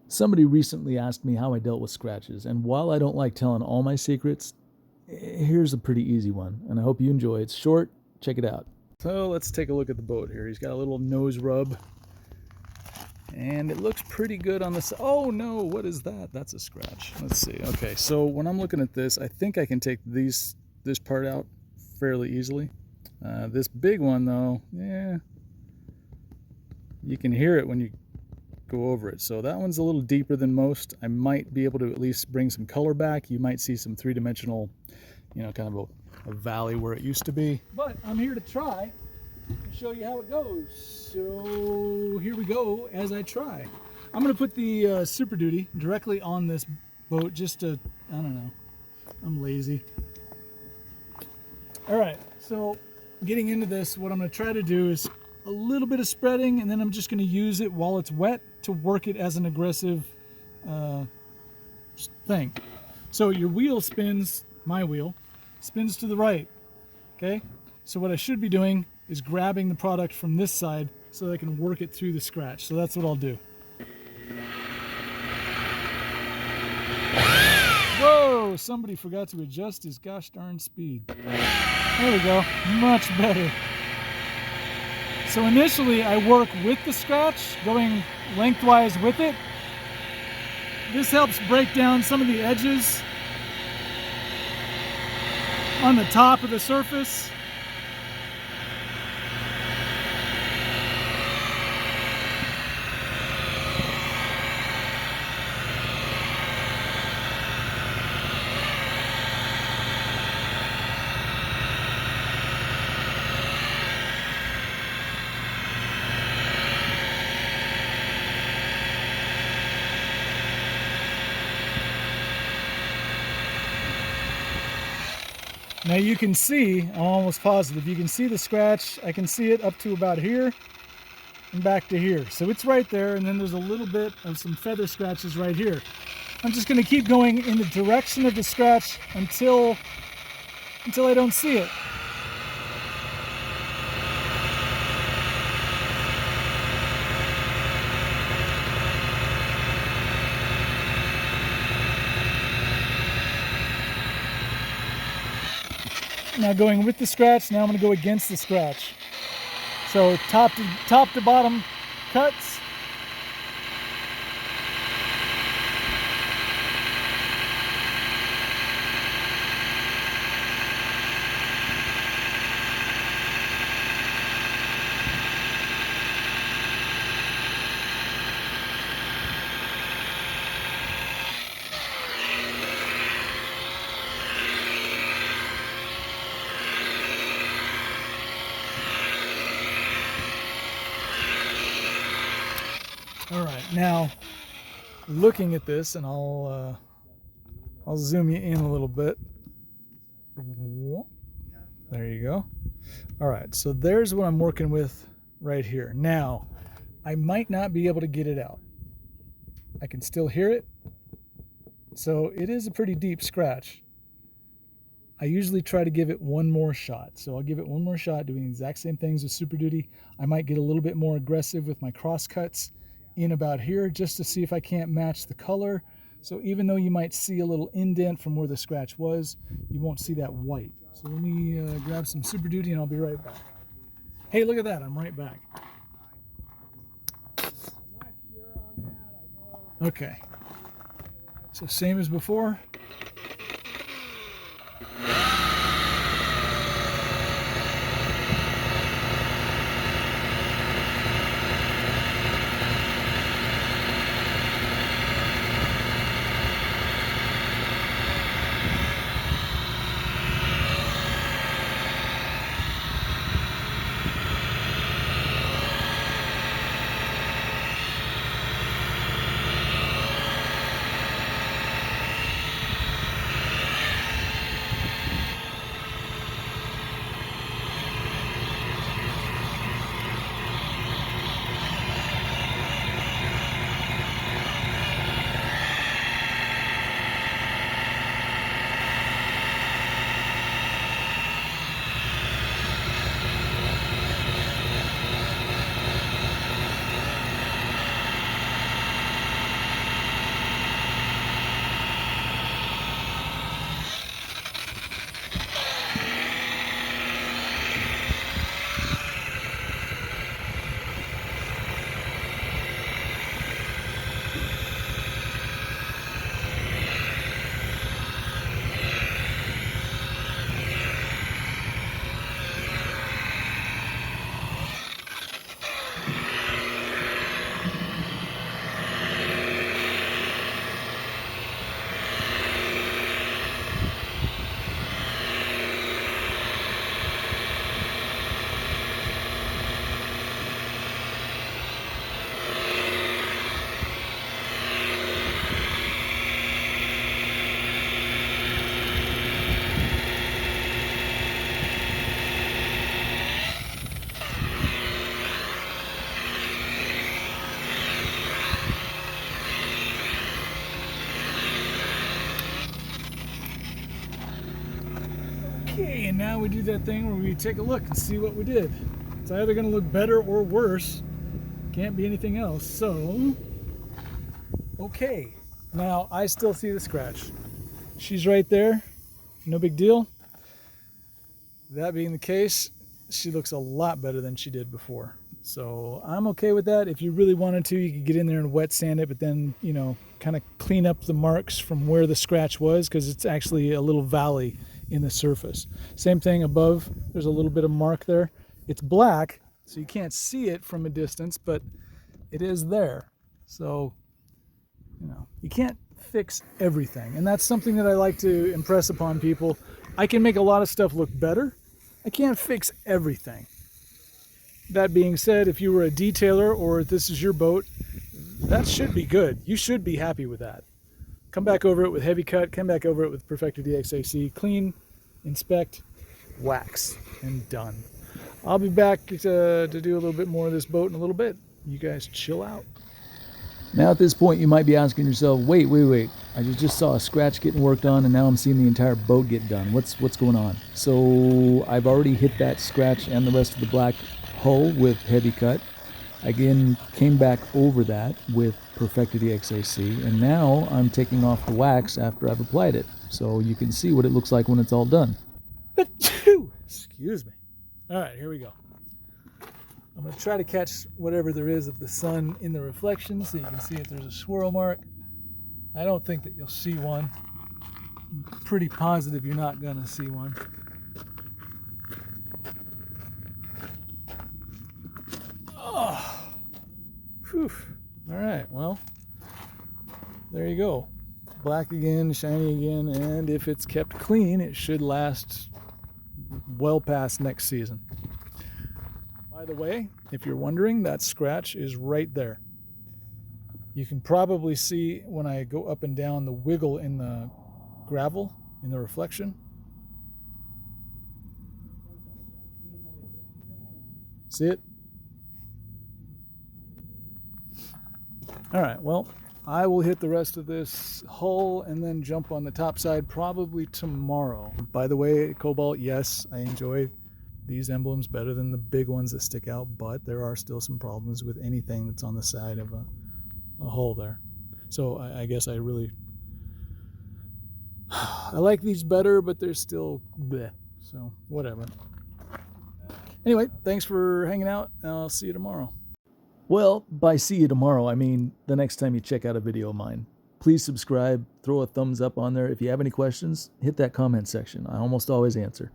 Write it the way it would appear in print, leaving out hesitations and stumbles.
Somebody recently asked me how I dealt with scratches, and while I don't like telling all my secrets, here's a pretty easy one, and I hope you enjoy. It's short, check it out. So let's take a look at the boat here. He's got a little nose rub, and it looks pretty good on this. Oh no, what is that? That's a scratch. Let's see. Okay, so when I'm looking at this, I think I can take this part out fairly easily. This big one though, yeah, you can hear it when you go over it. So that one's a little deeper than most. I might be able to at least bring some color back. You might see some three-dimensional, kind of a valley where it used to be. But I'm here to try and show you how it goes. So here we go as I try. I'm going to put the Super Duty directly on this boat just to, I don't know, I'm lazy. All right, so getting into this, what I'm going to try to do is a little bit of spreading, and then I'm just going to use it while it's wet to work it as an aggressive thing. So your wheel spins, my wheel, spins to the right, okay? So what I should be doing is grabbing the product from this side so that I can work it through the scratch. So that's what I'll do. Whoa, somebody forgot to adjust his gosh darn speed. There we go, much better. So initially I work with the scratch, going lengthwise with it. This helps break down some of the edges on the top of the surface. Now you can see, I'm almost positive, you can see the scratch. I can see it up to about here and back to here. So it's right there, and then there's a little bit of some feather scratches right here. I'm just going to keep going in the direction of the scratch until I don't see it. Now going with the scratch, now I'm going to go against the scratch. So top to bottom cuts. All right, now looking at this, and I'll zoom you in a little bit. There you go. All right, so there's what I'm working with right here. Now, I might not be able to get it out. I can still hear it. So it is a pretty deep scratch. I usually try to give it one more shot. So I'll give it one more shot doing the exact same things with Super Duty. I might get a little bit more aggressive with my cross cuts in about here just to see if I can't match the color. So even though you might see a little indent from where the scratch was, you won't see that white. So let me grab some Super Duty and I'll be right back. Hey, look at that, I'm right back. Okay, so same as before. Okay, and now we do that thing where we take a look and see what we did. It's either going to look better or worse. Can't be anything else. So, okay. Now, I still see the scratch. She's right there. No big deal. That being the case, she looks a lot better than she did before. So I'm okay with that. If you really wanted to, you could get in there and wet sand it, but then, you know, kind of clean up the marks from where the scratch was, because it's actually a little valley in the surface. Same thing above. There's a little bit of mark there. It's black, so you can't see it from a distance, but it is there. So, you know, you can't fix everything. And that's something that I like to impress upon people. I can make a lot of stuff look better. I can't fix everything. That being said, if you were a detailer or if this is your boat, that should be good. You should be happy with that. Come back over it with heavy cut, come back over it with Perfected DXAC, clean, inspect, wax, and done. I'll be back to do a little bit more of this boat in a little bit. You guys chill out. Now at this point you might be asking yourself, wait. I just saw a scratch getting worked on and now I'm seeing the entire boat get done. What's going on? So I've already hit that scratch and the rest of the black hull with heavy cut. Again, came back over that with Perfected EXAC, and now I'm taking off the wax after I've applied it, so you can see what it looks like when it's all done. Excuse me. All right, here we go. I'm going to try to catch whatever there is of the sun in the reflection so you can see if there's a swirl mark. I don't think that you'll see one. I'm pretty positive you're not going to see one. Oh. Whew. All right, well, there you go. Black again, shiny again, and if it's kept clean, it should last well past next season. By the way, if you're wondering, that scratch is right there. You can probably see when I go up and down the wiggle in the gravel, in the reflection. See it? All right, well, I will hit the rest of this hull and then jump on the top side probably tomorrow. By the way, Cobalt, yes, I enjoy these emblems better than the big ones that stick out, but there are still some problems with anything that's on the side of a hull there. So I guess I like these better, but they're still bleh. So whatever. Anyway, thanks for hanging out. I'll see you tomorrow. Well, by see you tomorrow, I mean the next time you check out a video of mine. Please subscribe, throw a thumbs up on there. If you have any questions, hit that comment section. I almost always answer.